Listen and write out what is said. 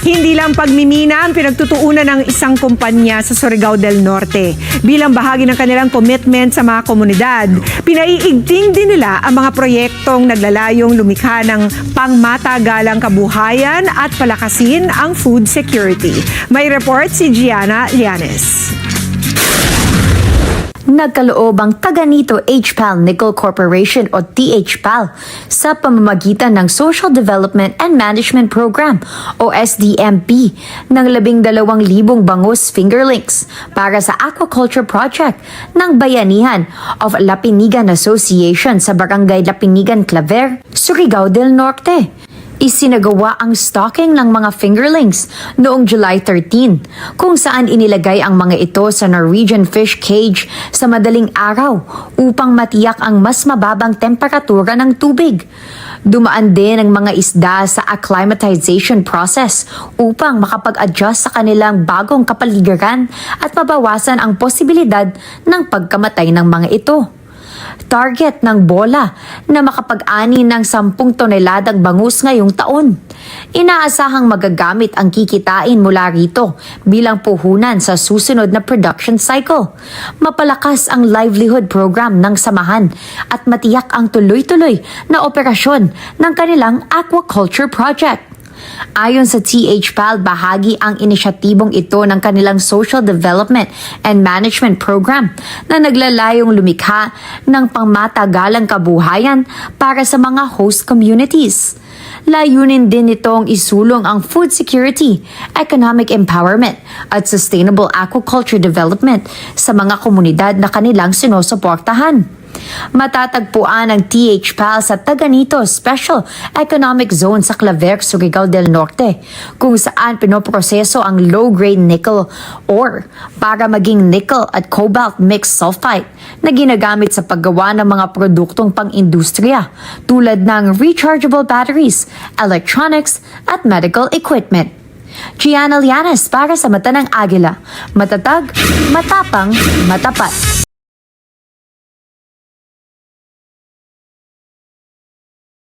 Hindi lang pagmimina ang pinagtutuunan ng isang kumpanya sa Surigao del Norte. Bilang bahagi ng kanilang commitment sa mga komunidad, pinaiigting din nila ang mga proyektong naglalayong lumikha ng pangmatagalang kabuhayan at palakasin ang food security. May report si Gianna Llanes. Nagkaloob ang Taganito HPAL Nickel Corporation o THPAL sa pamamagitan ng Social Development and Management Program o SDMP ng 12,000 bangus fingerlings para sa aquaculture project ng Bayanihan of Lapinigan Association sa Barangay Lapinigan, Claver, Surigao del Norte. Isinagawa ang stocking ng mga fingerlings noong July 13, kung saan inilagay ang mga ito sa Norwegian fish cage sa madaling araw upang matiyak ang mas mababang temperatura ng tubig. Dumaan din ang mga isda sa acclimatization process upang makapag-adjust sa kanilang bagong kapaligiran at mabawasan ang posibilidad ng pagkamatay ng mga ito. Target ng bola na makapag-ani ng 10 toneladang bangus ngayong taon. Inaasahang magagamit ang kikitain mula rito bilang puhunan sa susunod na production cycle. Mapalakas ang livelihood program ng samahan at matiyak ang tuloy-tuloy na operasyon ng kanilang aquaculture project. Ayon sa THPAL, bahagi ang inisyatibong ito ng kanilang Social Development and Management Program na naglalayong lumikha ng pangmatagalang kabuhayan para sa mga host communities. Layunin din nitong isulong ang food security, economic empowerment at sustainable aquaculture development sa mga komunidad na kanilang sinusuportahan. Matatagpuan ang THPAL sa Taganito Special Economic Zone sa Claver, Surigao del Norte, kung saan pinoproseso ang low-grade nickel ore para maging nickel at cobalt mixed sulfide na ginagamit sa paggawa ng mga produktong pang-industriya tulad ng rechargeable batteries, electronics at medical equipment. Gianna Llanes para sa Mata ng Agila. Matatag, matapang, matapat.